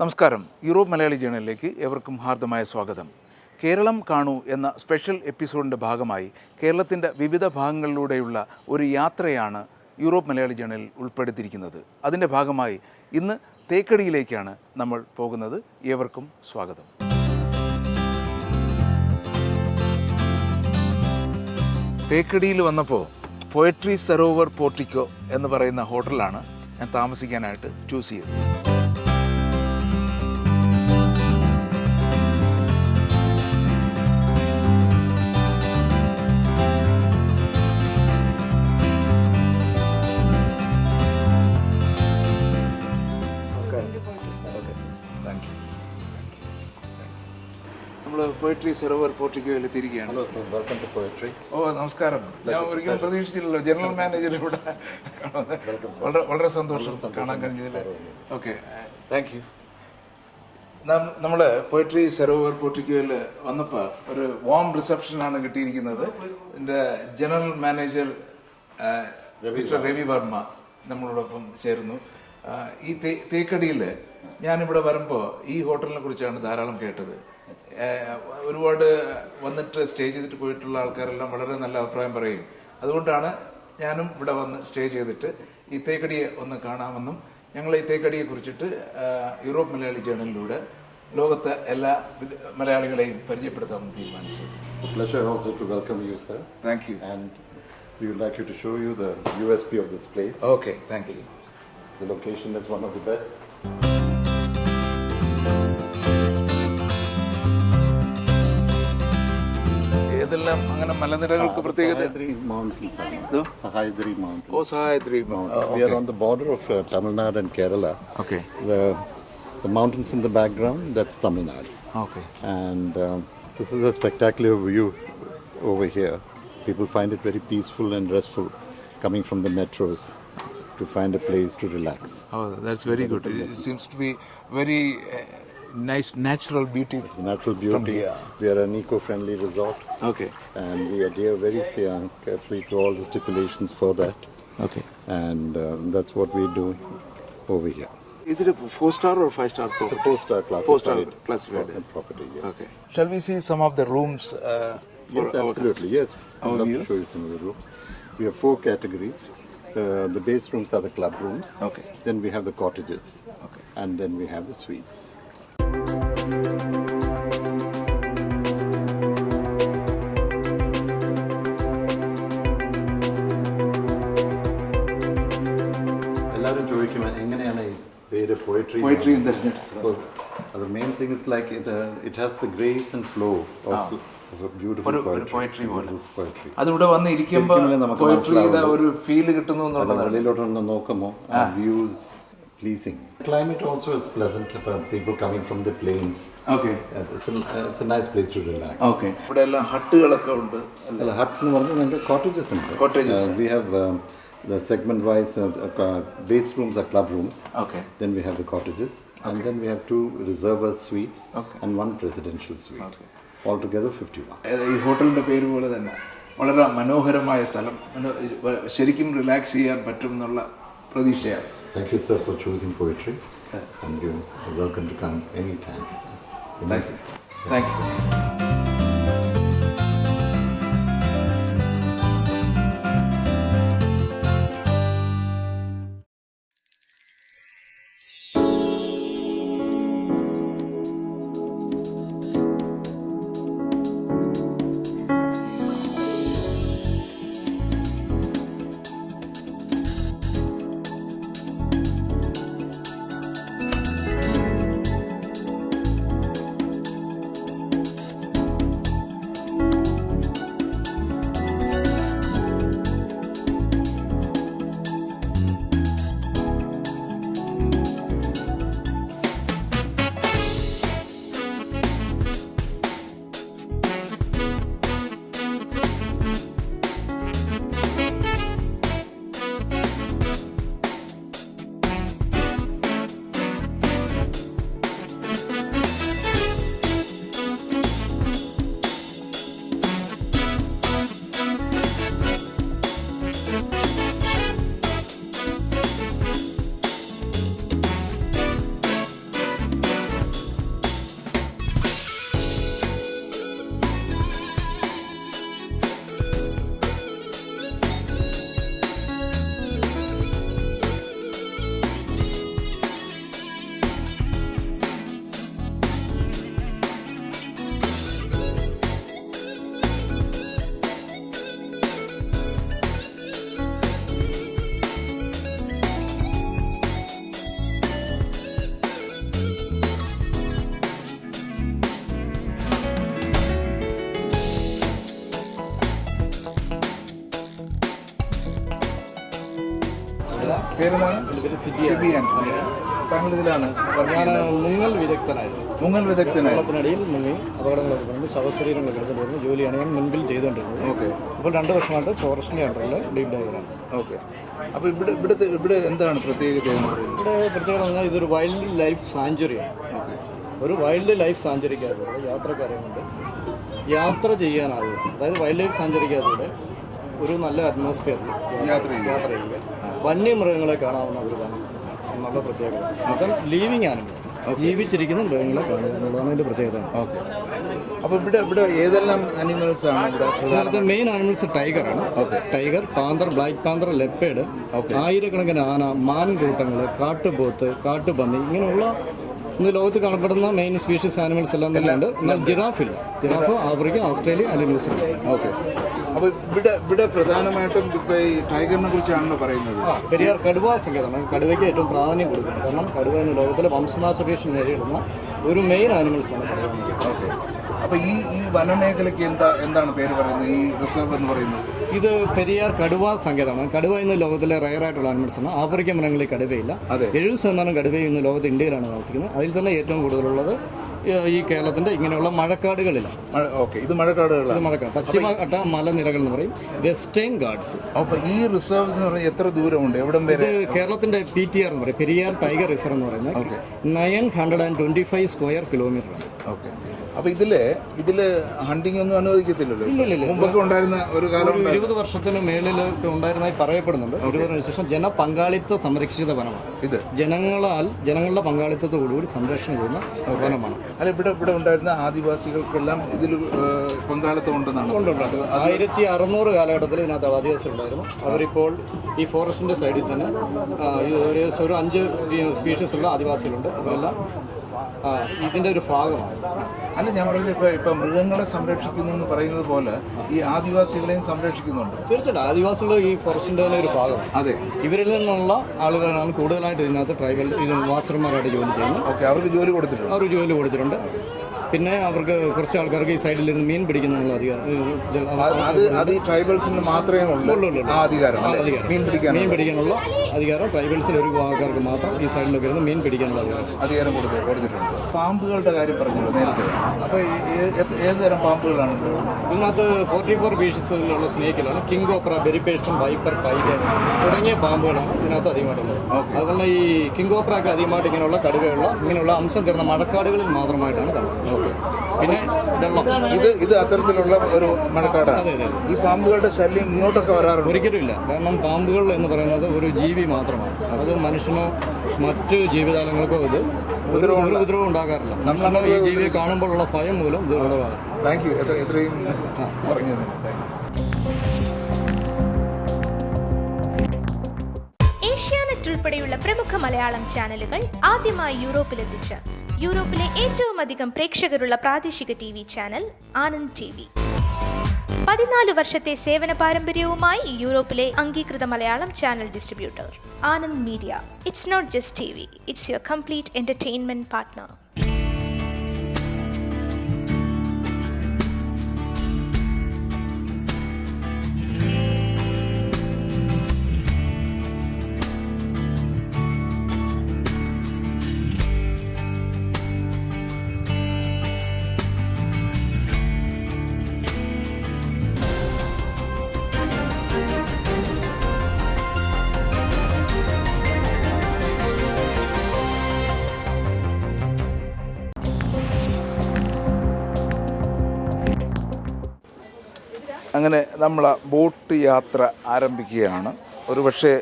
നമസ്കാരം. യൂറോപ്പ് മലയാളി ജേണലിലേക്ക് ഏവർക്കും ഹാർദമായ സ്വാഗതം. കേരളം കാണൂ എന്ന സ്പെഷ്യൽ എപ്പിസോഡിൻ്റെ ഭാഗമായി കേരളത്തിൻ്റെ വിവിധ ഭാഗങ്ങളിലൂടെയുള്ള ഒരു യാത്രയാണ് യൂറോപ്പ് മലയാളി ജേണലിൽ ഉൾപ്പെടുത്തിയിരിക്കുന്നത്. അതിൻ്റെ ഭാഗമായി ഇന്ന് തേക്കടിയിലേക്കാണ് നമ്മൾ പോകുന്നത്. ഏവർക്കും സ്വാഗതം. തേക്കടിയിൽ വന്നപ്പോൾ പോയട്രി സരോവർ പോർട്ടിക്കോ എന്ന് പറയുന്ന ഹോട്ടലാണ് ഞാൻ താമസിക്കാനായിട്ട് ചൂസ് ചെയ്തത്. നമ്മൾ പോയട്രി സരോവർ പോർട്ടിക്കോയിൽ എത്തിയിരിക്കുകയാണ്. Hello sir, welcome to poetry. ഓ നമസ്കാരം. ഞാൻ ഒരിക്കലും പ്രതീക്ഷിച്ചില്ലല്ലോ ജനറൽ മാനേജർ ഇവിടെ വളരെ സന്തോഷം കാണാൻ കഴിഞ്ഞതിൽ. Okay, thank you. നമ്മൾ പോയട്രി സരോവർ പോർട്ടിക്കോയിൽ വന്നപ്പോൾ ഒരു വാം റിസപ്ഷനാണ് കിട്ടിയിരിക്കുന്നത്. എൻ്റെ general manager mister Ravi Varma നമ്മളോടൊപ്പം ചേരുന്നു. ഈ തേക്കടിയിൽ ഞാനിവിടെ വരുമ്പോൾ ഈ ഹോട്ടലിനെ കുറിച്ചാണ് ധാരാളം കേട്ടത്. ഒരുപാട് വന്നിട്ട് സ്റ്റേ ചെയ്തിട്ട് പോയിട്ടുള്ള ആൾക്കാരെല്ലാം വളരെ നല്ല അഭിപ്രായം പറയും. അതുകൊണ്ടാണ് ഞാനും ഇവിടെ വന്ന് സ്റ്റേ ചെയ്തിട്ട് ഈ തേക്കടിയെ ഒന്ന് കാണാമെന്നും ഞങ്ങൾ ഈ തേക്കടിയെ കുറിച്ചിട്ട് യൂറോപ്പ് മലയാളി ജേണലിലൂടെ ലോകത്തെ എല്ലാ മലയാളികളെയും പരിചയപ്പെടുത്താമെന്ന് തീരുമാനിച്ചു. Pleasure also to welcome you, sir. Thank you. And we would like you to show you the USP of this place. Okay, thank you. The location is one of the best. ഏതെല്ലാം അങ്ങനെ മലനിരകൾക്ക് പ്രത്യേകത? Sahayadri Mountains. Sahayadri Mountains. Oh സഹായത്രി. We are on the border of Tamil Nadu and Kerala. Okay. The mountains in the background, that's Tamil Nadu. Okay. And this is a spectacular view over here. People find it very peaceful and restful coming from the metros to find a place to relax. Oh, that's very good. It seems to be very nice natural beauty. The natural beauty. We are an eco-friendly resort. Okay. And we adhere very carefully to all the stipulations for that. Okay. And that's what we do over here. Is it a 4-star or 5-star property? It's a 4-star classified. 4-star classified property. Yes. Okay. Shall we see some of the rooms? For Yes, absolutely. Yes. I'd love to show you some of the rooms. We have 4 categories. The base rooms are the club rooms. Okay. Then we have the cottages. Okay. And then we have the suites. എല്ലാവരും ചോദിക്കും എങ്ങനെയാണ് ഈ പേര് poetry? Poetry in the The main thing is like it has the grace and flow of a beautiful poetry പോലെ. poetry. അതിവിടെ വന്ന് ഇരിക്കുമ്പോൾ പോയട്രിയുടെ ഒരു ഫീല് കിട്ടുന്നു എന്നുള്ളതാണ്. വെളിയിലോട്ടൊന്ന് നോക്കുമ്പോൾ views pleasing. Climate also is pleasant for people coming from the plains. Okay. It's a nice place to relax. Okay. ഇവിടെ എല്ലാം ഹട്ടുകളൊക്കെ ഉണ്ട്. അല്ല, ഹട്ട് എന്ന് പറഞ്ഞാൽ നമുക്ക് കോട്ടേജസ് ഉണ്ട്. Cottages. We have the segment wise base rooms are club rooms. Okay. Then we have the cottages. And then we have 2 reservoir suites and 1 presidential suite. Okay. Altogether 51. ഈ ഹോട്ടലിന്റെ പേര് പോലെ തന്നെ വളരെ മനോഹരമായ സ്ഥലം, ശരിക്കും റിലാക്സ് ചെയ്യാൻ പറ്റും എന്നുള്ള പ്രതീക്ഷയാണ്. Thank you, sir, for choosing poetry. And you're welcome to come anytime. Thank you. Thank you. പേരെന്താണ്? സിബിയാൻ. താങ്കൾ ഇതിലാണ് ഞാൻ മുങ്ങൽ വിദഗ്ധനായിരുന്നു. മുങ്ങൽ വിദഗ്ധനായി വെള്ളത്തിനടിയിൽ മുങ്ങി അപകടങ്ങളൊക്കെ കൊണ്ട് ശവശരീരങ്ങളൊക്കെ എടുത്തുകൊണ്ടിരുന്നു ജോലിയാണ് ഞാൻ മുൻപിൽ ചെയ്തുകൊണ്ടിരുന്നത്. ഓക്കെ. അപ്പോൾ 2 വർഷമായിട്ട് ഫോറസ്റ്റിൻ്റെ അണ്ടറിൽ ഡീപ് ഡൈവറാണ്. ഓക്കെ. അപ്പോൾ ഇവിടെ എന്താണ് പ്രത്യേകത എന്ന് പറയുന്നത്? ഇവിടെ പ്രത്യേകത പറഞ്ഞാൽ ഇതൊരു വൈൽഡ് ലൈഫ് സാഞ്ചുറിയാണ്. ഓക്കെ. ഒരു വൈൽഡ് ലൈഫ് സാഞ്ചുറിക്കകത്തൂടെ യാത്രക്കാരെ കൊണ്ട് യാത്ര ചെയ്യാനാകും. അതായത് വൈൽഡ് ലൈഫ് സാഞ്ചുറിക്കകത്തൂടെ ഒരു നല്ല അറ്റ്മോസ്ഫിയറിൽ യാത്ര ചെയ്യുക, വന്യമൃഗങ്ങളെ കാണാവുന്ന ഒരു നല്ല പ്രത്യേകത. മൊത്തം ലീവിങ് ആനിമൽസ്, ജീവിച്ചിരിക്കുന്ന മൃഗങ്ങളെ കാണുക എന്നുള്ളതാണ് അതിൻ്റെ പ്രത്യേകത. ഓക്കെ. അപ്പോൾ ഇവിടെ ഏതെല്ലാം അനിമൽസ് ആണ് ഇവിടെ? മെയിൻ ആനിമൽസ് ടൈഗറാണ്. Tiger, panther, black panther, leopard, ആയിരക്കണക്കിന് ആന, മാൻകൂട്ടങ്ങൾ, കാട്ടുപോത്ത്, കാട്ടുപന്നി, ഇങ്ങനെയുള്ള ഇന്ന് ലോകത്ത് കാണപ്പെടുന്ന മെയിൻ സ്പീഷീസ് ആനിമൽസ് എല്ലാം തന്നെ ഉണ്ട്. എന്നാൽ ജിറാഫില്ല. ജിറാഫ് ആഫ്രിക്ക, ഓസ്ട്രേലിയ അല്ലെങ്കിൽ ന്യൂസിലൻഡ്. ഓക്കെ. അപ്പോൾ ഇവിടെ പ്രധാനമായിട്ടും ഇപ്പോൾ ഈ ടൈഗറിനെ കുറിച്ചാണല്ലോ പറയുന്നത്. പെരിയാർ കടുവ സങ്കേതമാണ്. കടുവയ്ക്ക് ഏറ്റവും പ്രാധാന്യം കൊടുക്കുന്നത്. കാരണം കടുവ എന്ന ലോകത്തിലെ വംശനാശ ഭീഷണി നേരിടുന്ന ഒരു മെയിൻ ആനിമൽസാണ് പറയുന്നത്. ഓക്കെ. അപ്പോൾ ഈ വനമേഖലയ്ക്ക് എന്താണ് പേര് പറയുന്നത്, ഈ റിസർവ് എന്ന് പറയുന്നത്? ഇത് പെരിയാർ കടുവ സങ്കേതമാണ്. കടുവ ഇന്ന് ലോകത്തിലെ റയർ ആയിട്ടുള്ള ആനിമൽസ് ആണ്. ആഫ്രിക്കൻ മൃഗങ്ങളിൽ കടുവയില്ല. 70% കടുവയും ഇന്ന് ലോകത്ത് ഇന്ത്യയിലാണ് താമസിക്കുന്നത്. അതിൽ തന്നെ ഏറ്റവും കൂടുതലുള്ളത് ഈ കേരളത്തിന്റെ ഇങ്ങനെയുള്ള മഴക്കാടുകളിലാണ്. ഓക്കെ. ഇത് മഴക്കാടുകളാണ്. മഴക്കാട്, പശ്ചിമഘട്ട മലനിരകൾ എന്ന് പറയും, വെസ്റ്റേൺ ഗാർഡ്സ്. അപ്പോൾ ഈ റിസർവ്സ് എന്ന് പറഞ്ഞാൽ എത്ര ദൂരമുണ്ട്? എവിടം വരെ? കേരളത്തിന്റെ PTR എന്ന് പറയും, പെരിയാർ ടൈഗർ റിസർവ് എന്ന് പറയുന്നത് 925 സ്ക്വയർ കിലോമീറ്റർ ആണ്. ഓക്കെ. അപ്പോൾ ഇതില് ഹണ്ടിങ് ഒന്നും അനുവദിക്കത്തില്ലല്ലോ? മുമ്പൊക്കെ ഉണ്ടായിരുന്ന ഒരു കാലം 20 വർഷത്തിന് മേളിലൊക്കെ ഉണ്ടായിരുന്നതായി പറയപ്പെടുന്നുണ്ട്. 20 വർഷത്തിന് ശേഷം ജനപങ്കാളിത്ത സംരക്ഷിത വനമാണ് ഇത്. ജനങ്ങളുടെ പങ്കാളിത്തത്തോടുകൂടി സംരക്ഷണം ചെയ്യുന്ന വനമാണ്. അല്ല, ഇവിടെ ഉണ്ടായിരുന്ന ആദിവാസികൾക്കെല്ലാം ഇതിൽ പങ്കാളിത്തം ഉണ്ടെന്നാണ്. 1600 കാലഘട്ടത്തിൽ ഇതിനകത്ത് ആദിവാസികൾ ഉണ്ടായിരുന്നു. അവരിപ്പോൾ ഈ ഫോറസ്റ്റിന്റെ സൈഡിൽ തന്നെ ഒരു 5 സ്പീഷീസ് ഉള്ള ആദിവാസികളുണ്ട്. അതെല്ലാം ഇതിന്റെ ഒരു ഭാഗമാണ്. അല്ല, ഞാൻ പറഞ്ഞത് ഇപ്പൊ മൃഗങ്ങളെ സംരക്ഷിക്കുന്നു എന്ന് പറയുന്നത് പോലെ ഈ ആദിവാസികളെയും സംരക്ഷിക്കുന്നുണ്ട്. തീർച്ചയായിട്ടും ആദിവാസികൾ ഈ ഫോറസ്റ്റിന്റെ തന്നെ ഒരു ഭാഗമാണ്. അതെ. ഇവരിൽ നിന്നുള്ള ആളുകളാണ് കൂടുതലായിട്ട് ഇതിനകത്ത് ട്രൈബൽ വാച്ചർമാരായിട്ട് ജോലി ചെയ്യുന്നത്. ഓക്കെ. അവർക്ക് ജോലി കൊടുത്തിട്ടുണ്ട്. പിന്നെ അവർക്ക് കുറച്ച് ആൾക്കാർക്ക് ഈ സൈഡിൽ നിന്ന് മീൻ പിടിക്കുന്നുള്ള അധികാരം, അത് ഈ ട്രൈബൽസിന് മാത്രമേ ഉള്ളൂ അധികാരം. മീൻ പിടിക്കാനുള്ള അധികാരം ട്രൈബൽസിൽ ഒരു ആൾക്കാർക്ക് മാത്രം ഈ സൈഡിലൊക്കെ ഇരുന്ന് മീൻ പിടിക്കാനുള്ള അധികാരം കൊടുത്തിട്ടുണ്ട്. പാമ്പുകളുടെ കാര്യം പറഞ്ഞല്ലോ നേരത്തെ. അപ്പോൾ ഏതുതരം പാമ്പുകളാണ് ഇതിനകത്ത്? 44 സ്പീഷീസിലുള്ള സ്നേക്കിലാണ്. കിങ് കോബ്ര, ബെരിപേഴ്സൺ, വൈപ്പർ, പൈജൻ തുടങ്ങിയ പാമ്പുകളാണ് ഇതിനകത്ത് അധികമായിട്ടുള്ളത്. അതുകൊണ്ട് ഈ കിങ് കോബ്ര ഒക്കെ അധികമായിട്ട് ഇങ്ങനെയുള്ള അംശം തീർന്ന മഴക്കാടുകളിൽ മാത്രമായിട്ടാണ് കാണുന്നത്. പിന്നെ ഇത് അത്തരത്തിലുള്ള ഒരു മഴക്കാടാണ്. ഈ പാമ്പുകളുടെ ശല്യം ഇങ്ങോട്ടൊക്കെ വരാറുണ്ട്? ഒരിക്കലും ഇല്ല. കാരണം പാമ്പുകൾ എന്ന് പറയുന്നത് ഒരു ജീവി മാത്രമാണ്. അത് മനുഷ്യനോ മറ്റ് ജീവിജാലങ്ങൾക്കോ ഇത് ഉപദ്രവം ഉണ്ടാകാറില്ല. നമ്മൾ ഈ ജീവിയെ കാണുമ്പോഴുള്ള ഭയം മൂലം ഇത് ഉളവാകും. Thank you. എത്രയും പറഞ്ഞു തന്നെ. ഏഷ്യാനെറ്റ് ഉൾപ്പെടെയുള്ള പ്രമുഖ മലയാളം ചാനലുകൾ ആദ്യമായി യൂറോപ്പിലെത്തിച്ച് യൂറോപ്പിലെ ഏറ്റവും അധികം പ്രേക്ഷകരുള്ള പ്രാദേശിക TV ചാനൽ ആനന്ദ് TV. 14 വർഷത്തെ സേവന പാരമ്പര്യവുമായി യൂറോപ്പിലെ അംഗീകൃത Malayalam channel distributor Anand media. It's not just TV, it's your complete entertainment partner. അങ്ങനെ നമ്മൾ ബോട്ട് യാത്ര ആരംഭിക്കുകയാണ്. ഒരുപക്ഷെ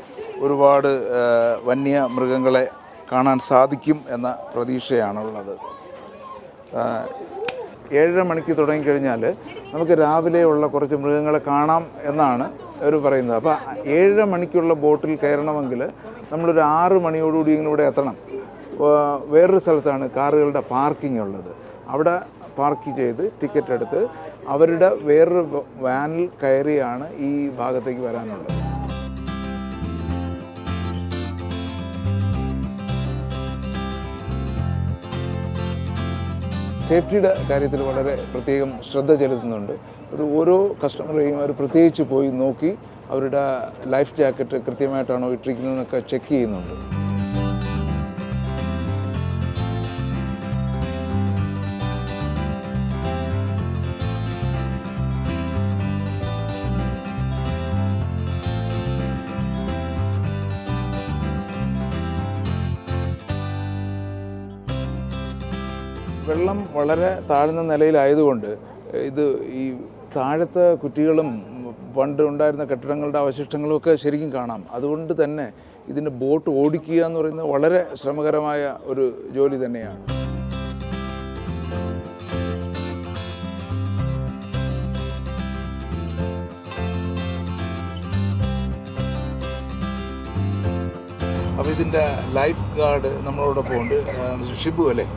ഒരുപാട് വന്യമൃഗങ്ങളെ കാണാൻ സാധിക്കും എന്ന പ്രതീക്ഷയാണുള്ളത്. 7:30 മണിക്ക് തുടങ്ങിക്കഴിഞ്ഞാൽ നമുക്ക് രാവിലെയുള്ള കുറച്ച് മൃഗങ്ങളെ കാണാം എന്നാണ് അവർ പറയുന്നത്. അപ്പോൾ 7:30 മണിക്കുള്ള ബോട്ടിൽ കയറണമെങ്കിൽ നമ്മളൊരു 6 മണിയോടുകൂടി ഇവിടെ എത്തണം. വേറൊരു സ്ഥലത്താണ് കാറുകളുടെ പാർക്കിംഗ് ഉള്ളത്. അവിടെ പാർക്ക് ചെയ്ത് ടിക്കറ്റ് എടുത്ത് അവരുടെ വേറൊരു വാനിൽ കയറിയാണ് ഈ ഭാഗത്തേക്ക് വരാനുള്ളത്. സേഫ്റ്റിയുടെ കാര്യത്തിൽ വളരെ പ്രത്യേകം ശ്രദ്ധ ചെലുത്തുന്നുണ്ട്. ഓരോ കസ്റ്റമറെയും അവർ പ്രത്യേകിച്ച് പോയി നോക്കി അവരുടെ ലൈഫ് ജാക്കറ്റ് കൃത്യമായിട്ടാണോ ഇട്ടിരിക്കുന്നതെന്നൊക്കെ ചെക്ക് ചെയ്യുന്നുണ്ട്. വെള്ളം വളരെ താഴ്ന്ന നിലയിലായതുകൊണ്ട് ഇത് ഈ താഴത്തെ കുറ്റികളും പണ്ട് ഉണ്ടായിരുന്ന കെട്ടിടങ്ങളുടെ അവശിഷ്ടങ്ങളും ഒക്കെ ശരിക്കും കാണാം. അതുകൊണ്ട് തന്നെ ഇതിന് ബോട്ട് ഓടിക്കുക എന്ന് പറയുന്നത് വളരെ ശ്രമകരമായ ഒരു ജോലി തന്നെയാണ്. അപ്പോൾ ഇതിൻ്റെ ലൈഫ് ഗാർഡ് നമ്മളോടൊപ്പം ഉണ്ട്, ഷിബു അല്ലേ?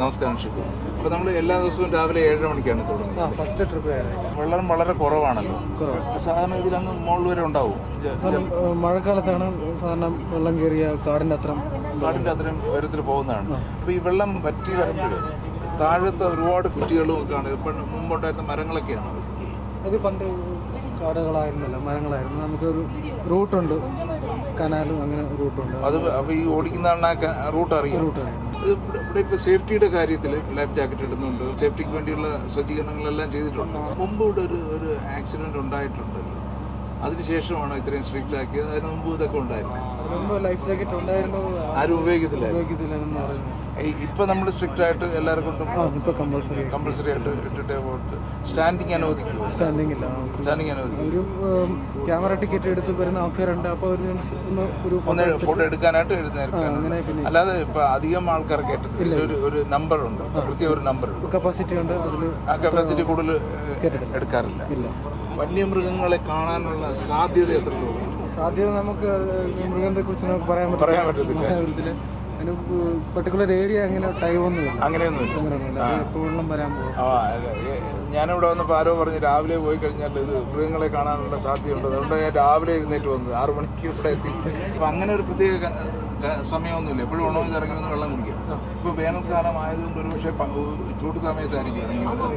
നമസ്കാരം ഷിബു. അപ്പോൾ നമ്മൾ എല്ലാ ദിവസവും രാവിലെ 7:30 മണിക്കാണ് തുടങ്ങുന്നത്. ഫസ്റ്റ് ട്രിപ്പ് വെള്ളം വളരെ കുറവാണല്ലോ. സാധാരണ ഇതിലങ്ങ് മുകളിൽ വരെ ഉണ്ടാവും. മഴക്കാലത്താണ് സാധാരണ വെള്ളം കയറിയ കാടിൻ്റെ അത്രയും ഉയരത്തിൽ പോകുന്നതാണ്. അപ്പോൾ ഈ വെള്ളം വറ്റി വരുമ്പോൾ താഴത്തെ ഒരുപാട് കുറ്റികളും ഒക്കെയാണ്. ഇപ്പം മുമ്പുണ്ടായിരുന്ന മരങ്ങളൊക്കെയാണ്. അത് പണ്ട് കാടുകളായിരുന്നല്ല, മരങ്ങളായിരുന്നു. നമുക്കൊരു റൂട്ടുണ്ട്, കനാലും അങ്ങനെ റൂട്ടുണ്ട്. അത് അപ്പോൾ ഈ ഓടിക്കുന്നതാണ് ആ റൂട്ട് അറിയാം. ഇവിടെ ഇപ്പോൾ സേഫ്റ്റിയുടെ കാര്യത്തിൽ ലൈഫ് ജാക്കറ്റ് ഇടുന്നുണ്ട്, സേഫ്റ്റിക്ക് വേണ്ടിയുള്ള സജ്ജീകരണങ്ങളെല്ലാം ചെയ്തിട്ടുണ്ട്. മുമ്പ് ഇവിടെ ഒരു ആക്സിഡൻറ്റ് ഉണ്ടായിട്ടുണ്ടല്ലോ, അതിനുശേഷമാണോ ഇത്രയും സ്ട്രിക്റ്റ് ആക്കിയത്? അതിന് മുമ്പ് ഇതൊക്കെ ഉണ്ടായിരുന്നു? ലൈഫ് ജാക്കറ്റ് ഉണ്ടായിരുന്നു, ആരും ഉപയോഗിക്കത്തില്ല. ഇപ്പൊ നമ്മൾ സ്ട്രിക്റ്റ് ആയിട്ട് എല്ലാവരും കൊണ്ടും കമ്പൽസറി ആയിട്ട് ഇട്ടിട്ടേ പോയിട്ട് സ്റ്റാൻഡിങ് അനുവദിക്കും. സ്റ്റാൻഡിങ് അനുവദിക്കും. ഒരു ക്യാമറ ടിക്കറ്റ് എടുത്ത് വരുന്ന ആൾക്കാരുണ്ട്. അപ്പോൾ ഒന്ന് ഫോട്ടോ എടുക്കാനായിട്ട് എഴുന്നേൽക്കാൻ. അല്ലാതെ ഇപ്പൊ അധികം ആൾക്കാർ കയറ്റത്തില്ല. ഒരു നമ്പർ ഉണ്ട്, പ്രത്യേക ഒരു നമ്പർ ഉണ്ട്, കപ്പാസിറ്റി ഉണ്ട്. ആ കപ്പാസിറ്റി കൂടുതൽ എടുക്കാറില്ല. വന്യമൃഗങ്ങളെ കാണാനുള്ള സാധ്യത എത്രത്തോളം? സാധ്യത നമുക്ക് മൃഗത്തെ കുറിച്ച് നമുക്ക് പറയാൻ പറ്റത്തില്ല. അതിന് പെർട്ടിക്കുലർ ഏരിയ അങ്ങനെ ടൈമൊന്നുമില്ല. അങ്ങനെയൊന്നുമില്ല. എപ്പോഴും വരാൻ പോകും. ഞാനിവിടെ വന്നപ്പോൾ ആരോ പറഞ്ഞ് രാവിലെ പോയി കഴിഞ്ഞാൽ ഇത് മൃഗങ്ങളെ കാണാനുള്ള സാധ്യതയുണ്ട്. അതുകൊണ്ട് ഞാൻ രാവിലെ എഴുന്നേറ്റ് വന്നു, 6 മണിക്ക് ഇവിടെ എത്തി. അപ്പം അങ്ങനെ ഒരു പ്രത്യേക സമയമൊന്നുമില്ല. എപ്പോഴും ഉണോ ഇത് ഇറങ്ങി വന്ന് വെള്ളം കുടിക്കാം. ഇപ്പോൾ വേനൽക്കാലം ആയതുകൊണ്ട് ഒരു പക്ഷേ ചൂട് സമയത്തായിരിക്കും ഇറങ്ങി വരുന്നത്.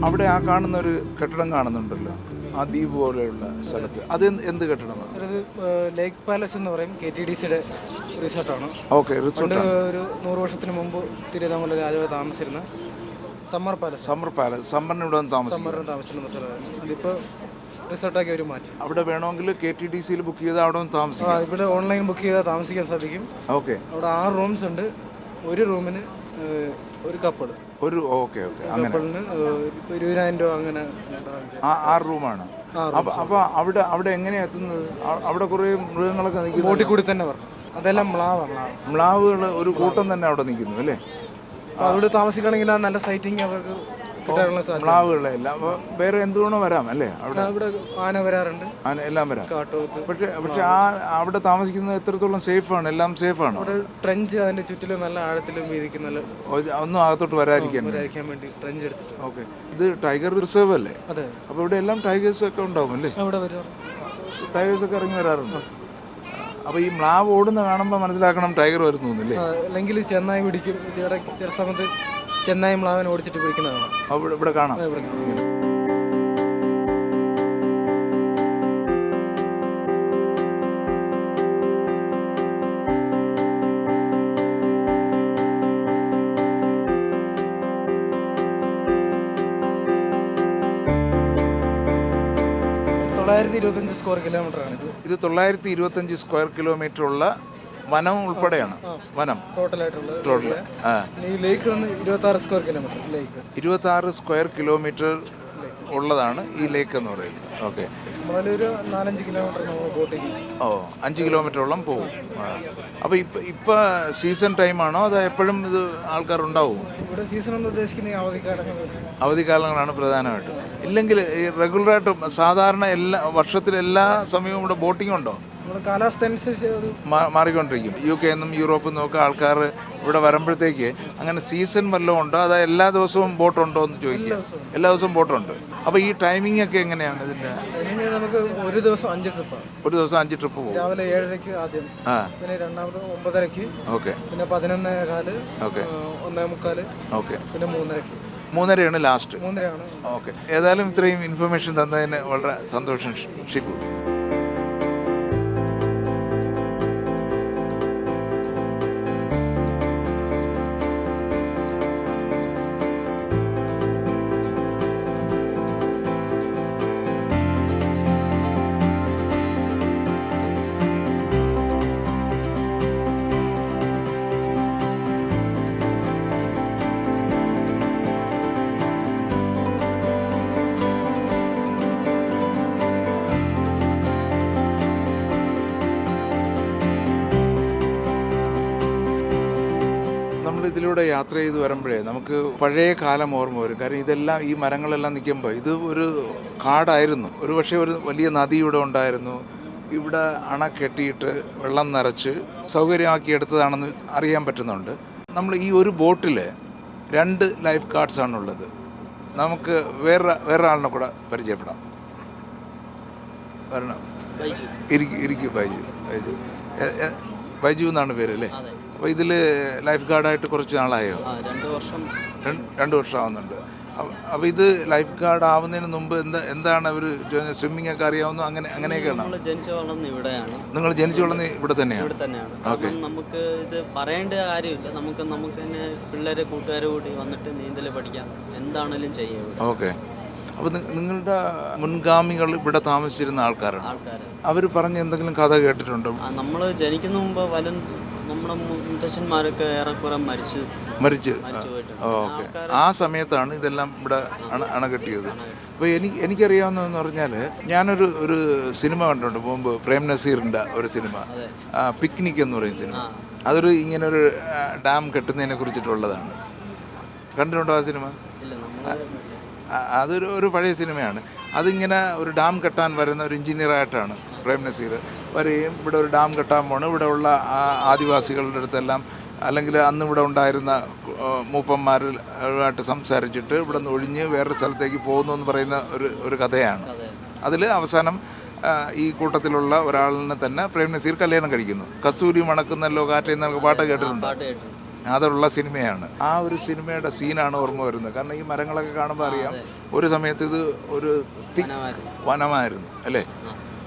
അവിടെ ആ കാണുന്ന ഒരു കെട്ടിടം കാണുന്നുണ്ടല്ലോ, ആ ദ്വീപ് പോലെയുള്ള സ്ഥലത്ത്, അത് എന്ത് കെട്ടിടമാണ്? ലേക്ക് പാലസ് എന്ന് പറയും. KTDCയുടെ റിസോർട്ടാണ്. Okay, resort. ഒരു 100 വർഷത്തിന് മുമ്പ് തിരുവിതാംകൂർ രാജാവ് താമസിച്ചിരുന്ന സമ്മർ പാലസ്. സമ്മറിന് ഇവിടെ താമസിച്ചിരുന്ന സ്ഥലമാണ്. അതിപ്പോൾ റിസോർട്ടാക്കി അവർ മാറ്റി. അവിടെ വേണമെങ്കിൽ KTDCയിൽ ബുക്ക് ചെയ്താൽ അവിടെ ഒന്ന് താമസിക്കാം. ഇവിടെ ഓൺലൈൻ ബുക്ക് ചെയ്താൽ താമസിക്കാൻ സാധിക്കും. ഓക്കെ. അവിടെ 6 റൂംസ് ഉണ്ട്. ഒരു റൂമിന് ഒരു കപ്പിൾ. ഓക്കെ അങ്ങനെ 20,000 രൂപ അങ്ങനെ. 6 റൂമാണ്. അപ്പോൾ അവിടെ എങ്ങനെയാ എത്തുന്നത്? അവിടെ കുറേ മൃഗങ്ങളൊക്കെ നിൽക്കുന്നു. ബോട്ടിൽ കൂടി തന്നെ പറഞ്ഞു. അതെല്ലാം മ്ലാവുകൾ ഒരു കൂട്ടം തന്നെ അവിടെ നിൽക്കുന്നു അല്ലേ? അവിടെ താമസിക്കണമെങ്കിൽ നല്ല സൈറ്റിങ് അവർക്ക് കിട്ടാനുള്ള സാധ്യത. മ്ലാവുകളെല്ലാം. അപ്പോൾ വേറെ എന്തുകൊണ്ടോ വരാം അല്ലേ? അവിടെ ആന വരാറുണ്ട്, എല്ലാം വരാം. കാട്ടുപോത്ത്. പക്ഷെ അവിടെ താമസിക്കുന്നത് എത്രത്തോളം സേഫാണ്? എല്ലാം സേഫാണ്. അവിടെ ട്രെഞ്ച് അതിന്റെ ചുറ്റിലും നല്ല ആഴത്തിലും വീതിക്കും. നല്ല ഒന്നും അകത്തോട്ട് വരാതിരിക്കാൻ വേണ്ടി ട്രെഞ്ച് എടുത്തിട്ട്. ഓക്കെ. ഇത് ടൈഗർ റിസർവ് അല്ലേ? അതെ. അപ്പോൾ ഇവിടെ എല്ലാം ടൈഗേഴ്സ് ഒക്കെ ഉണ്ടാവും അല്ലേ? അവിടെ വരും, ടൈഗേഴ്സ് ഒക്കെ ഇറങ്ങി വരാറുണ്ട്. അപ്പോൾ ഈ മ്ലാവ് ഓടുന്ന കാണുമ്പോൾ മനസ്സിലാക്കണം ടൈഗർ വരുന്നു അല്ലേ? അല്ലെങ്കിൽ ചെന്നായി പിടിക്കും. ചില സമയത്ത് ചെന്നായി മ്ലാവിനെ ഓടിച്ചിട്ട് പിടിക്കുന്നതാണ്. ഇവിടെ കാണാം. സ്ക്വയർ കിലോമീറ്റർ ആണ് ഇത് 925 സ്ക്വയർ കിലോമീറ്റർ ഉള്ള വനം ഉൾപ്പെടെയാണ്. വനം ടോട്ടൽ. ഈ ലേക്ക് വന്ന് 26 സ്ക്വയർ കിലോമീറ്റർ. ലേക്ക് 26 സ്ക്വയർ കിലോമീറ്റർ ഉള്ളതാണ് ഈ ലേക്ക് എന്ന് പറയുന്നത്. ഓക്കെ. ഒരു 4-5 കിലോമീറ്റർ ബോട്ടിങ്. 5 കിലോമീറ്ററോളം പോകും. അപ്പോൾ ഇപ്പം സീസൺ ടൈമാണോ അതോ എപ്പോഴും ഇത് ആൾക്കാരുണ്ടാവും? ഇവിടെ സീസൺ എന്ന് ഉദ്ദേശിക്കുന്നത് അവധിക്കാലങ്ങളാണ് പ്രധാനമായിട്ടും. ഇല്ലെങ്കിൽ ഈ റെഗുലറായിട്ട് സാധാരണ വർഷത്തിലെല്ലാ സമയവും ഇവിടെ ബോട്ടിംഗ് ഉണ്ടോ? കാലാവസ്ഥ അനുസരിച്ച് മാറിക്കൊണ്ടിരിക്കും. UK നിന്നും യൂറോപ്പിൽ നിന്നും ഒക്കെ ആൾക്കാർ ഇവിടെ വരുമ്പോഴത്തേക്ക് അങ്ങനെ സീസൺ വല്ലതും ഉണ്ടോ അതോ എല്ലാ ദിവസവും ബോട്ടുണ്ടോ എന്ന് ചോദിക്കുക. എല്ലാ ദിവസവും ബോട്ടുണ്ട്. അപ്പോൾ ഈ ടൈമിംഗ് ഒക്കെ എങ്ങനെയാണ് ഇതിൻ്റെ? നമുക്ക് ഒരു ദിവസം 5 ട്രിപ്പാണ്. ഒരു ദിവസം 5 ട്രിപ്പ് പോകും. രാവിലെ 7:30 ആദ്യം, പിന്നെ രണ്ടാമത് 9:30, ഓക്കെ, പിന്നെ 11:15, ഓക്കെ, 1:45, ഓക്കെ, പിന്നെ 3:30. 3:30 ലാസ്റ്റ്. 3:30. ഓക്കെ. ഏതായാലും ഇത്രയും ഇൻഫർമേഷൻ തന്നതിന് വളരെ സന്തോഷം ഷിബു. ഇതിലൂടെ യാത്ര ചെയ്ത് വരുമ്പോഴേ നമുക്ക് പഴയ കാലം ഓർമ്മ വരും. കാരണം ഇതെല്ലാം, ഈ മരങ്ങളെല്ലാം നിൽക്കുമ്പോൾ ഇത് ഒരു കാടായിരുന്നു. ഒരു പക്ഷേ ഒരു വലിയ നദി ഇവിടെ ഉണ്ടായിരുന്നു. ഇവിടെ അണ കെട്ടിയിട്ട് വെള്ളം നിറച്ച് സൗകര്യമാക്കി എടുത്തതാണെന്ന് അറിയാൻ പറ്റുന്നുണ്ട്. നമ്മൾ ഈ ഒരു ബോട്ടിൽ 2 ലൈഫ് ഗാർഡ്സാണുള്ളത്. നമുക്ക് വേറെ ആളിനെ കൂടെ പരിചയപ്പെടാം. വരണം. ഇരിക്കൂ ബൈജു എന്നാണ് പേര് അല്ലേ? അപ്പോൾ ഇതിൽ ലൈഫ് ഗാർഡായിട്ട് കുറച്ച് നാളായോ? 2 വർഷം ആവുന്നുണ്ട്. അപ്പോൾ ഇത് ലൈഫ് ഗാർഡ് ആവുന്നതിന് മുമ്പ് എന്താണ് അവർ സ്വിമ്മിംഗ് ഒക്കെ അറിയാവുന്നു? അങ്ങനെയൊക്കെയാണ്. നിങ്ങൾ ജനിച്ചു വളർന്ന് ഇവിടെ തന്നെയാണ്? ഓക്കെ. നമുക്ക് ഇത് പറയേണ്ട കാര്യമില്ല. നമുക്ക് തന്നെ പിള്ളേരെ കൂട്ടുകാരെ കൂടി വന്നിട്ട് നീന്തൽ പഠിക്കാം, എന്താണെങ്കിലും ചെയ്യാം. ഓക്കെ. അപ്പോൾ നിങ്ങളുടെ മുൻഗാമികൾ ഇവിടെ താമസിച്ചിരുന്ന ആൾക്കാരാണ്. അവർ പറഞ്ഞ എന്തെങ്കിലും കഥ കേട്ടിട്ടുണ്ടോ? നമ്മൾ ജനിക്കുന്ന മുമ്പ് നമ്മുടെ മുത്തച്ഛന്മാരൊക്കെ ഏറെക്കുറെ മരിച്ചു. ഓക്കെ. ആ സമയത്താണ് ഇതെല്ലാം ഇവിടെ അണകെട്ടിയത്. അപ്പോൾ എനിക്കറിയാവുന്നതെന്ന് പറഞ്ഞാൽ, ഞാനൊരു സിനിമ കണ്ടിട്ടുണ്ട് മുമ്പ്, പ്രേം നസീറിൻ്റെ ഒരു സിനിമ, പിക്നിക് എന്ന് പറയുന്ന സിനിമ. അതൊരു ഇങ്ങനൊരു ഡാം കെട്ടുന്നതിനെ കുറിച്ചിട്ടുള്ളതാണ്. കണ്ടിട്ടുണ്ടോ ആ സിനിമ? അതൊരു പഴയ സിനിമയാണ്. അതിങ്ങനെ ഒരു ഡാം കെട്ടാൻ വരുന്ന ഒരു എഞ്ചിനീയറായിട്ടാണ് പ്രേം നസീർ വരെയും. ഇവിടെ ഒരു ഡാം കെട്ടാൻ പോകണം. ഇവിടെ ഉള്ള ആദിവാസികളുടെ അടുത്തെല്ലാം, അല്ലെങ്കിൽ അന്ന് ഇവിടെ ഉണ്ടായിരുന്ന മൂപ്പന്മാരുമായിട്ട് സംസാരിച്ചിട്ട് ഇവിടെ നിന്ന് ഒഴിഞ്ഞ് വേറൊരു സ്ഥലത്തേക്ക് പോകുന്നു എന്ന് പറയുന്ന ഒരു കഥയാണ്. അതിൽ അവസാനം ഈ കൂട്ടത്തിലുള്ള ഒരാളിനെ തന്നെ പ്രേം നസീർ കല്യാണം കഴിക്കുന്നു. കസ്തൂരി മണക്കുന്നല്ലോ കാറ്റ് എന്നൊക്കെ പാട്ട് കേട്ടിട്ടുണ്ട്. അതുള്ള സിനിമയാണ്. ആ ഒരു സിനിമയുടെ സീനാണ് ഓർമ്മ വരുന്നത്. കാരണം ഈ മരങ്ങളൊക്കെ കാണുമ്പോൾ അറിയാം, ഒരു സമയത്ത് ഇത് ഒരു വനമായിരുന്നു അല്ലേ?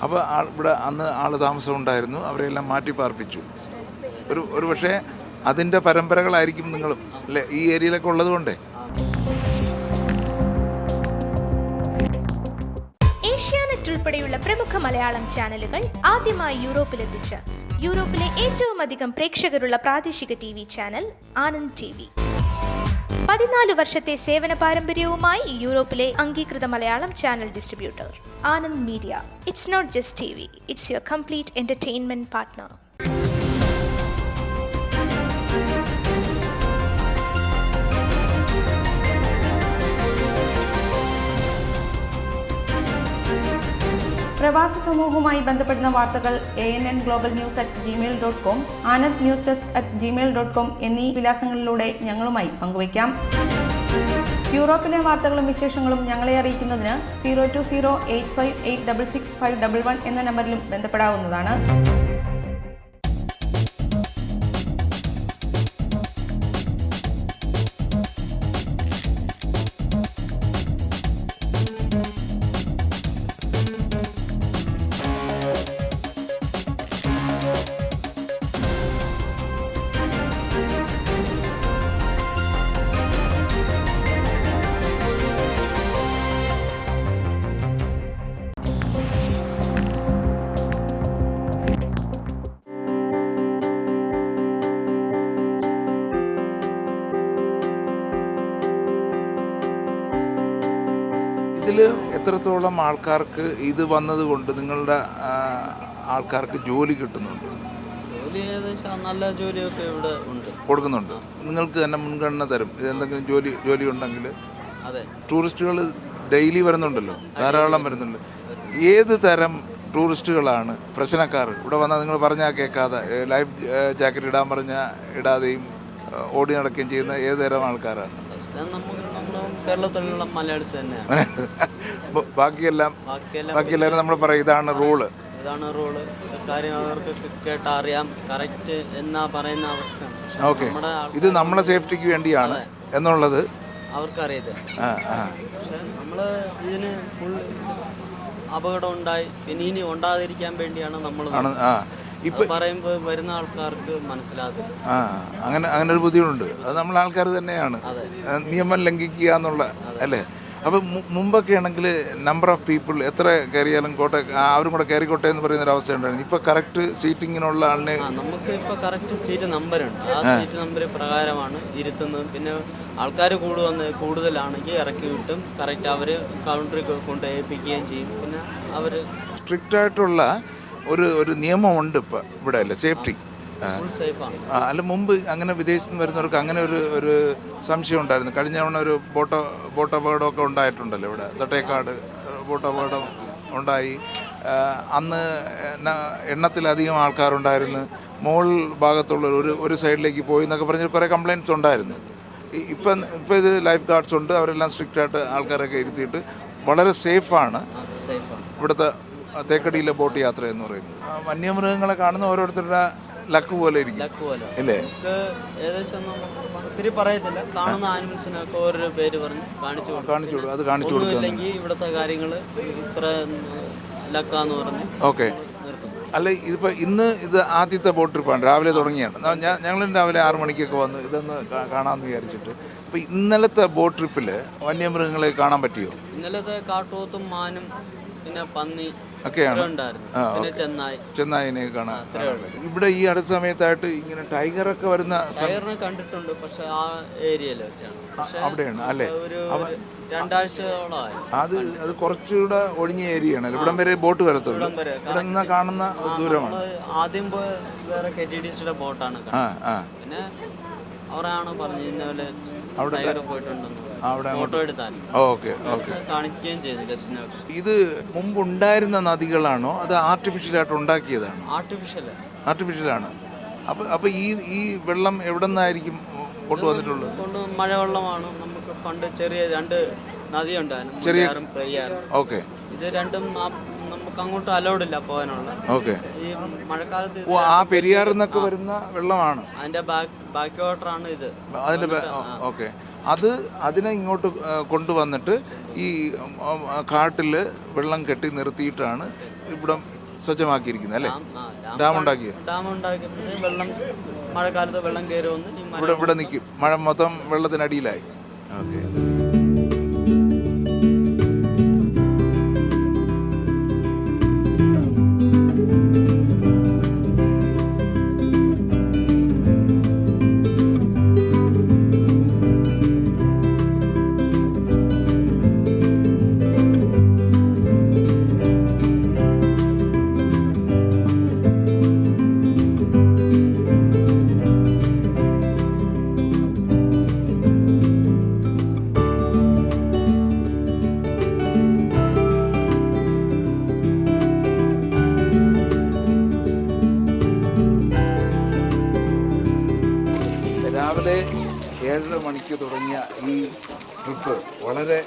അപ്പോൾ ഇവിടെ അന്ന് ആൾ താമസം ഉണ്ടായിരുന്നു. അവരെല്ലാം മാറ്റി പാർപ്പിച്ചു. ഒരു പക്ഷേ അതിൻ്റെ പരമ്പരകളായിരിക്കും നിങ്ങളും അല്ലേ ഈ ഏരിയയിലൊക്കെ ഉള്ളത് കൊണ്ടേ. ഏഷ്യാനെറ്റ് ഉൾപ്പെടെയുള്ള പ്രമുഖ മലയാളം ചാനലുകൾ ആദ്യമായി യൂറോപ്പിലെത്തിച്ച് യൂറോപ്പിലെ ഏറ്റവും അധികം പ്രേക്ഷകരുള്ള പ്രാദേശിക TV ചാനൽ ആനന്ദ് TV. 14 വർഷത്തെ സേവന പാരമ്പര്യവുമായി യൂറോപ്പിലെ അംഗീകൃത Malayalam channel distributor Anand media. It's not just TV, it's your complete entertainment partner. പ്രവാസി സമൂഹവുമായി ബന്ധപ്പെടുന്ന വാർത്തകൾ ANN Global News @gmail.com, Anand news desk @gmail.com എന്നീ വിലാസങ്ങളിലൂടെ ഞങ്ങളുമായി പങ്കുവയ്ക്കാം. യൂറോപ്പിലെ വാർത്തകളും വിശേഷങ്ങളും ഞങ്ങളെ അറിയിക്കുന്നതിന് 02085866511 എന്ന നമ്പറിലും ബന്ധപ്പെടാവുന്നതാണ്. ഇതിൽ എത്രത്തോളം ആൾക്കാർക്ക് ഇത് വന്നതുകൊണ്ട് നിങ്ങളുടെ ആൾക്കാർക്ക് ജോലി കിട്ടുന്നുണ്ട്? ജോലി ഏകദേശം നല്ല ജോലിയൊക്കെ ഇവിടെ ഉണ്ട്, കൊടുക്കുന്നുണ്ട്. നിങ്ങൾക്ക് തന്നെ മുൻഗണന തരും ഇതെന്തെങ്കിലും ജോലി ഉണ്ടെങ്കിൽ. അതെ. ടൂറിസ്റ്റുകൾ ഡെയിലി വരുന്നുണ്ടല്ലോ, ധാരാളം വരുന്നുണ്ട്. ഏത് തരം ടൂറിസ്റ്റുകളാണ് പ്രശ്നക്കാർ? ഇവിടെ വന്നാൽ നിങ്ങൾ പറഞ്ഞാൽ കേൾക്കാതെ ലൈഫ് ജാക്കറ്റ് ഇടാൻ പറഞ്ഞാൽ ഇടാതെയും ഓടി നടക്കുകയും ചെയ്യുന്ന ഏത് തരം ആൾക്കാരാണ്? നമ്മുടെ കേരളത്തിലുള്ള മലയാളീസ് തന്നെയാണ്. ബാക്കിയെല്ലാം നമ്മൾ പറയും ഇതാണ് റൂള്. ഇതാണ് റൂള്. കാര്യം അവർക്ക് കേട്ടറിയാം കറക്റ്റ് എന്നാ പറയുന്ന അവസ്ഥയാണ്. ഓക്കെ, ഇത് നമ്മളെ സേഫ്റ്റിക്ക് വേണ്ടിയാണ് എന്നുള്ളത് അവർക്കറിയത്തില്ല. പക്ഷെ നമ്മൾ ഇതിന് ഫുൾ അപകടം ഉണ്ടായി പിന്നെ ഇനി ഉണ്ടാതിരിക്കാൻ വേണ്ടിയാണ് നമ്മൾ ഇപ്പം പറയുമ്പോൾ വരുന്ന ആൾക്കാർക്ക് മനസ്സിലാകും. അങ്ങനെ ഒരു ബുദ്ധിമുട്ടുണ്ട്. അത് നമ്മളെ ആൾക്കാർ തന്നെയാണ് നിയമം ലംഘിക്കുക എന്നുള്ള അല്ലേ. അപ്പം മുമ്പൊക്കെ ആണെങ്കിൽ നമ്പർ ഓഫ് പീപ്പിൾ എത്ര കയറിയാലും അവരും കൂടെ കയറിക്കോട്ടെ എന്ന് പറയുന്ന ഒരു അവസ്ഥ ഉണ്ടായിരുന്നു. ഇപ്പോൾ കറക്റ്റ് സീറ്റിങ്ങിനുള്ള ആളിനെ നമുക്ക് ഇപ്പോൾ കറക്റ്റ് സീറ്റ് നമ്പറുണ്ട്. ആ സീറ്റ് നമ്പർ പ്രകാരമാണ് ഇരുത്തുന്നത്. പിന്നെ ആൾക്കാർ കൂടുതലാണെങ്കിൽ ഇറക്കി വിട്ടും കറക്റ്റ് അവർ കൗണ്ടറിൽ കൊണ്ട് ഏൽപ്പിക്കുകയും ചെയ്യും. പിന്നെ അവർ സ്ട്രിക്റ്റായിട്ടുള്ള ഒരു നിയമമുണ്ട് ഇപ്പോൾ ഇവിടെ അല്ലേ, സേഫ്റ്റി. അല്ല മുമ്പ് അങ്ങനെ വിദേശത്ത് നിന്ന് വരുന്നവർക്ക് അങ്ങനെ ഒരു സംശയം ഉണ്ടായിരുന്നു. കഴിഞ്ഞ തവണ ഒരു ബോട്ട് അപകടമൊക്കെ ഉണ്ടായിട്ടുണ്ടല്ലോ ഇവിടെ, തൊട്ടേക്കാട് ബോട്ട് അപകടം ഉണ്ടായി. അന്ന് എണ്ണത്തിലധികം ആൾക്കാരുണ്ടായിരുന്നു. മോൾ ഭാഗത്തുള്ള ഒരു സൈഡിലേക്ക് പോയി എന്നൊക്കെ പറഞ്ഞ് കുറേ കംപ്ലയിൻറ്റ്സ് ഉണ്ടായിരുന്നു. ഇപ്പം ഇത് ലൈഫ് ഗാർഡ്സ് ഉണ്ട്, അവരെല്ലാം സ്ട്രിക്റ്റായിട്ട് ആൾക്കാരൊക്കെ ഇരുത്തിയിട്ട് വളരെ സേഫാണ് ഇവിടുത്തെ തേക്കടിയിലെ ബോട്ട് യാത്ര എന്ന് പറയുന്നത്. വന്യമൃഗങ്ങളെ കാണുന്ന ഓരോരുത്തരുടെ ലക്ക് പോലെ ഇരിക്കും അല്ലേ. ഏകദേശം ഒത്തിരി പറയത്തില്ല, കാണുന്ന ആനിമൽസിനൊക്കെ ഓരോ പേര് പറഞ്ഞ് കാണിച്ചു കൊടുക്കും. അത് കാണിച്ചു കൊടുക്കും. ഇവിടുത്തെ കാര്യങ്ങൾ ഇത്ര ലക്കാന്ന് പറഞ്ഞ് ഓക്കെ. അല്ല ഇതിപ്പോൾ ഇത് ആദ്യത്തെ ബോട്ട് ട്രിപ്പാണ്, രാവിലെ തുടങ്ങിയാണ്. ഞങ്ങളും രാവിലെ 6 മണിക്കൊക്കെ വന്ന് ഇതൊന്ന് കാണാമെന്ന് വിചാരിച്ചിട്ട്. അപ്പോൾ ഇന്നലത്തെ ബോട്ട് ട്രിപ്പിൽ വന്യമൃഗങ്ങളെ കാണാൻ പറ്റിയോ? ഇന്നലത്തെ കാട്ടുപോത്തും മാനും പിന്നെ പന്നി ഒക്കെയാണ്. പിന്നെ ചെന്നായിനെ കാണാൻ. ഇവിടെ ഈ അടുത്ത സമയത്തായിട്ട് ഇങ്ങനെ ടൈഗറൊക്കെ വരുന്ന ടൈഗറിനെ കണ്ടിട്ടുണ്ട്. പക്ഷെ ആ ഏരിയയിൽ വെച്ചാണ്. അവിടെയാണ് അല്ലേ. ഒരു 2 ആഴ്ചയോളമായി. അത് കുറച്ചുകൂടെ ഒഴിഞ്ഞ ഏരിയയാണ്. ഇവിടം വരെ ബോട്ട് വരത്തുള്ളൂ. ഇവിടെ നിന്ന് കാണുന്ന ദൂരമാണ്. ആദ്യം വേറെ KTDCയുടെ ബോട്ടാണ്. പിന്നെ അവരാണ് പറഞ്ഞു ഇന്നലെ ടൈഗർ പോയിട്ടുണ്ടെന്ന് ഫോട്ടോ എടുത്താൽ കാണിക്കുകയും ചെയ്തു ഗസ്റ്റിനൊക്കെ. ഇത് മുമ്പുണ്ടായിരുന്ന നദികളാണോ അത് ആർട്ടിഫിഷ്യലായിട്ട് ഉണ്ടാക്കിയതാണ്? ആർട്ടിഫിഷ്യലാണ്. അപ്പോൾ ഈ വെള്ളം എവിടെ നിന്നായിരിക്കും കൊണ്ടുവന്നിട്ടുള്ളത്? മഴവെള്ളമാണ്. നമുക്ക് പണ്ട് ചെറിയ 2 നദിയുണ്ടായിരുന്നു, പെരിയാറും. ഓക്കെ. ഇത് രണ്ടും നമുക്ക് അങ്ങോട്ട് അലൗഡ് ഇല്ല പോകാനുള്ള. ഓക്കെ. ഈ മഴക്കാലത്ത് ആ പെരിയാറിൽ നിന്നൊക്കെ വരുന്ന വെള്ളമാണ്. അതിന്റെ ബാക്ക് വാട്ടറാണ് ഇത്. അതിന്റെ ഓക്കെ. അതിനെ ഇങ്ങോട്ട് കൊണ്ടുവന്നിട്ട് ഈ കാട്ടിൽ വെള്ളം കെട്ടി നിർത്തിയിട്ടാണ് ഇവിടം സജ്ജമാക്കിയിരിക്കുന്നത് അല്ലേ. ഡാം ഉണ്ടാക്കിയപ്പോൾ വെള്ളം മഴക്കാലത്ത് വെള്ളം കയറുമെന്ന് ഇവിടെ നിൽക്കും. മഴ മൊത്തം വെള്ളത്തിനടിയിലായി. ഓക്കെ. രാവിലെ 7:30 മണിക്ക് തുടങ്ങിയ ഈ ട്രിപ്പ് വളരെ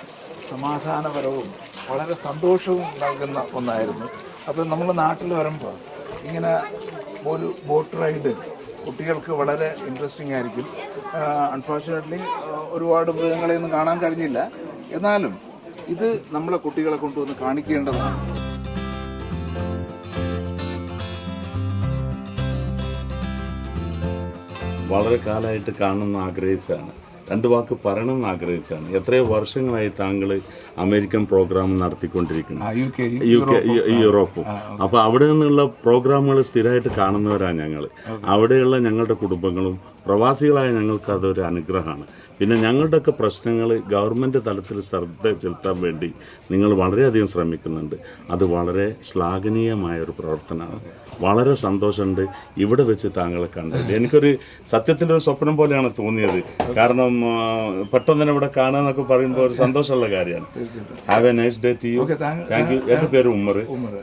സമാധാനപരവും വളരെ സന്തോഷവും നൽകുന്ന ഒന്നായിരുന്നു. അപ്പോൾ നമ്മൾ നാട്ടിൽ വരുമ്പോൾ ഇങ്ങനെ ഒരു ബോട്ട് റൈഡ് കുട്ടികൾക്ക് വളരെ ഇൻട്രസ്റ്റിംഗ് ആയിരിക്കും. അൺഫോർച്യുനേറ്റ്ലി ഒരുപാട് മൃഗങ്ങളെയൊന്നും കാണാൻ കഴിഞ്ഞില്ല. എന്നാലും ഇത് നമ്മളെ കുട്ടികളെ കൊണ്ടുവന്ന് കാണിക്കേണ്ടതാണ്. വളരെ കാലമായിട്ട് കാണണമെന്ന് ആഗ്രഹിച്ചാണ്, 2 വാക്ക് പറയണമെന്ന് ആഗ്രഹിച്ചാണ്. എത്രയോ വർഷങ്ങളായി താങ്കൾ അമേരിക്കൻ പ്രോഗ്രാം നടത്തിക്കൊണ്ടിരിക്കുന്നു, യൂറോപ്പും. അപ്പോൾ അവിടെ നിന്നുള്ള പ്രോഗ്രാമുകൾ സ്ഥിരമായിട്ട് കാണുന്നവരാണ് ഞങ്ങൾ. അവിടെയുള്ള ഞങ്ങളുടെ കുടുംബങ്ങളും പ്രവാസികളായ ഞങ്ങൾക്ക് അതൊരു അനുഗ്രഹമാണ്. പിന്നെ ഞങ്ങളുടെയൊക്കെ പ്രശ്നങ്ങൾ ഗവൺമെൻറ് തലത്തിൽ ശ്രദ്ധ ചെലുത്താൻ വേണ്ടി നിങ്ങൾ വളരെയധികം ശ്രമിക്കുന്നുണ്ട്. അത് വളരെ ശ്ലാഘനീയമായ ഒരു പ്രവർത്തനമാണ്. വളരെ സന്തോഷമുണ്ട് ഇവിടെ വെച്ച് താങ്കളെ കണ്ടത്. എനിക്കൊരു സത്യത്തിൻ്റെ ഒരു സ്വപ്നം പോലെയാണ് തോന്നിയത്. കാരണം പെട്ടെന്ന് തന്നെ ഇവിടെ കാണുക എന്നൊക്കെ പറയുമ്പോൾ ഒരു സന്തോഷമുള്ള കാര്യമാണ്. Have a nice day to you. Thank you. എൻ്റെ പേര് ഉമ്മർ.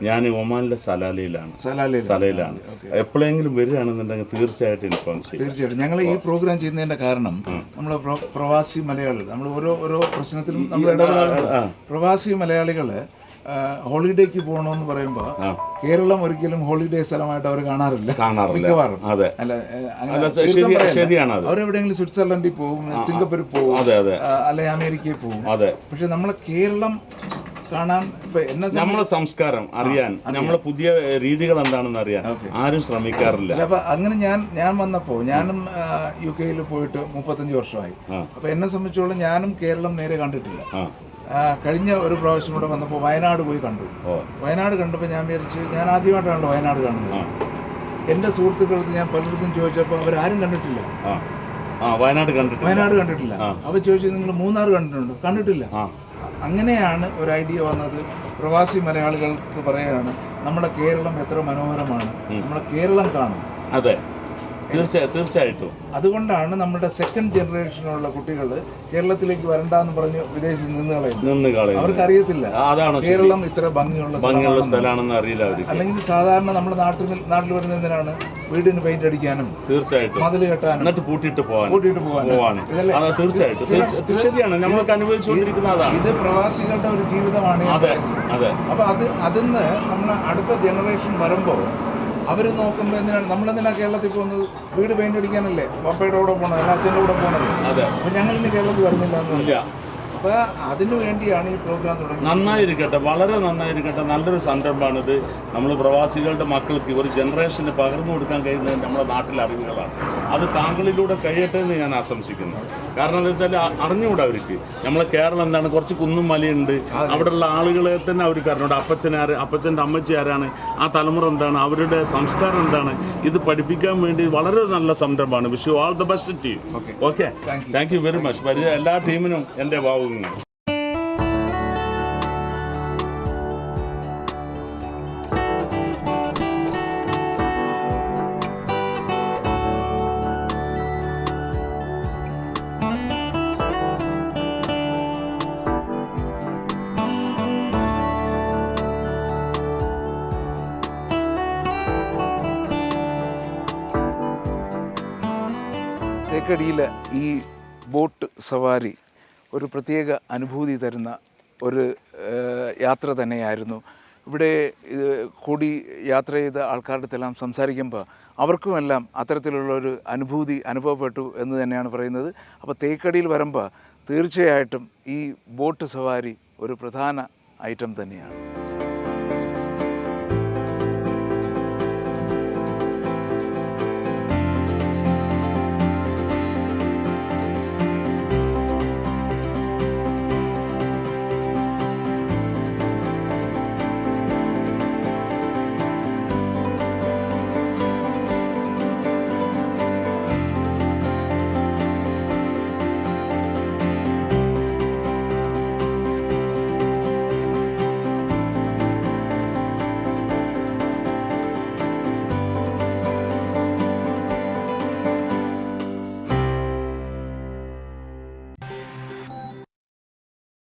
ഞാൻ ഒമാനിലെ സലയിലാണ്. എപ്പോഴെങ്കിലും വരികയാണെന്നുണ്ടെങ്കിൽ തീർച്ചയായിട്ടും ഇൻഫോം ചെയ്യും. തീർച്ചയായിട്ടും. ഞങ്ങൾ ഈ പ്രോഗ്രാം ചെയ്യുന്നതിൻ്റെ കാരണം നമ്മൾ പ്രവാസി മലയാളികൾ, നമ്മൾ ഓരോ പ്രശ്നത്തിലും നമ്മൾ ഇടപെടാറുണ്ട്. പ്രവാസി മലയാളികൾ ഹോളിഡേക്ക് പോകണമെന്ന് പറയുമ്പോൾ കേരളം ഒരിക്കലും ഹോളിഡേ സ്ഥലമായിട്ട് അവർ കാണാറില്ല മിക്കവാറും. അല്ല, ശരിയാണ്. അവരെവിടെയെങ്കിലും സ്വിറ്റ്സർലൻഡിൽ പോകും, സിംഗപ്പൂരിൽ പോകും, അല്ലെങ്കിൽ അമേരിക്കയിൽ പോകും. പക്ഷെ നമ്മളെ കേരളം കാണാൻ നമ്മളെ സംസ്കാരം അറിയാൻ, നമ്മളെ പുതിയ രീതികൾ എന്താണെന്ന് അറിയാൻ ആരും ശ്രമിക്കാറില്ല. അപ്പൊ അങ്ങനെ ഞാൻ വന്നപ്പോ, ഞാനും UK പോയിട്ട് 35 വർഷമായി. അപ്പൊ എന്നെ സംബന്ധിച്ചോളം ഞാനും കേരളം നേരെ കണ്ടിട്ടില്ല. കഴിഞ്ഞ ഒരു പ്രാവശ്യം കൂടെ വന്നപ്പോൾ വയനാട് പോയി കണ്ടു. വയനാട് കണ്ടപ്പോൾ ഞാൻ വിചാരിച്ചു, ഞാൻ ആദ്യമായിട്ടാണല്ലോ വയനാട് കാണുന്നത്. എൻ്റെ സുഹൃത്തുക്കൾക്ക് ഞാൻ പലയിടത്തും ചോദിച്ചപ്പോൾ അവരാരും കണ്ടിട്ടില്ല. വയനാട് കണ്ടിട്ടില്ല. അവർ ചോദിച്ചു, നിങ്ങൾ മൂന്നാർ കണ്ടിട്ടില്ല. അങ്ങനെയാണ് ഒരു ഐഡിയ വന്നത്. പ്രവാസി മലയാളികൾക്ക് പറയുകയാണ്, നമ്മുടെ കേരളം എത്ര മനോഹരമാണ്, നമ്മുടെ കേരളം കാണും. അതെ, തീർച്ചയായിട്ടും. അതുകൊണ്ടാണ് നമ്മുടെ സെക്കൻഡ് ജനറേഷനുള്ള കുട്ടികൾ കേരളത്തിലേക്ക് വരണ്ടെന്ന് പറഞ്ഞ് വിദേശത്ത് നിന്ന് കളയും. അവർക്ക് അറിയത്തില്ല കേരളം ഇത്ര ഭംഗിയുള്ള സ്ഥലമാണെന്ന് അറിയില്ല. അല്ലെങ്കിൽ സാധാരണ നമ്മുടെ നാട്ടിൽ വരുന്നതിനാണ് വീടിന് പെയിന്റ് അടിക്കാനും തീർച്ചയായിട്ടും മതിൽ കെട്ടാനും എന്നിട്ട് പൂട്ടിയിട്ട് പോകാനും. തീർച്ചയായിട്ടും നമ്മൾക്ക് അനുഭവിച്ചുകൊണ്ടിരിക്കുന്നതാണ്. ഇത് പ്രവാസികളുടെ ഒരു ജീവിതമാണ്. അപ്പൊ അതിന്ന് നമ്മൾ അടുത്ത ജനറേഷൻ വരുമ്പോൾ അവർ നോക്കുമ്പോൾ എന്തിനാണ് നമ്മളെന്തിനാണ് കേരളത്തിൽ പോകുന്നത്? വീട് പെയിന്റ് അടിക്കാനല്ലേ പപ്പയുടെ കൂടെ പോകണത്, അല്ല അച്ഛൻ്റെ കൂടെ പോകണത്. അപ്പൊ ഞങ്ങൾ ഇന്ന് കേരളത്തിൽ വരുന്നില്ല. അപ്പൊ അതിനു വേണ്ടിയാണ് ഈ പ്രോഗ്രാം തുടങ്ങി. നന്നായിരിക്കട്ടെ, വളരെ നന്നായിരിക്കട്ടെ. നല്ലൊരു സംരംഭമാണിത്. നമ്മൾ പ്രവാസികളുടെ മക്കൾക്ക് ഒരു ജനറേഷന് പകർന്നു കൊടുക്കാൻ കഴിയുന്നത് നമ്മുടെ നാട്ടിലെ അറിവുകളാണ്. അത് താങ്കളിലൂടെ കഴിയട്ടെ എന്ന് ഞാൻ ആശംസിക്കുന്നു. കാരണം എന്താ വെച്ചാൽ അറിഞ്ഞുകൂടാ അവർക്ക് നമ്മളെ കേരളം എന്താണ്, കുറച്ച് കുന്നും മലയുണ്ട്, അവിടെയുള്ള ആളുകളെ തന്നെ അവർക്ക് അറിഞ്ഞൂടാ. അപ്പച്ചൻ്റെ അമ്മച്ചി ആരാണ്, ആ തലമുറ എന്താണ്, അവരുടെ സംസ്കാരം എന്താണ്, ഇത് പഠിപ്പിക്കാൻ വേണ്ടി വളരെ നല്ല സംരംഭമാണ്. Wish you all the best team. Okay, thank you very much. എല്ലാ ടീമിനും എൻ്റെ ഭാവുകങ്ങൾ. തേക്കടിയിലെ ഈ ബോട്ട് സവാരി ഒരു പ്രത്യേക അനുഭൂതി തരുന്ന ഒരു യാത്ര തന്നെയായിരുന്നു. ഇവിടെ കൂടി യാത്ര ചെയ്ത ആൾക്കാരുടെ എല്ലാം സംസാരിക്കുമ്പോൾ അവർക്കുമെല്ലാം അത്തരത്തിലുള്ളൊരു അനുഭൂതി അനുഭവപ്പെട്ടു എന്ന് തന്നെയാണ് പറയുന്നത്. അപ്പോൾ തേക്കടിയിൽ വരുമ്പോൾ തീർച്ചയായിട്ടും ഈ ബോട്ട് സവാരി ഒരു പ്രധാന ഐറ്റം തന്നെയാണ്.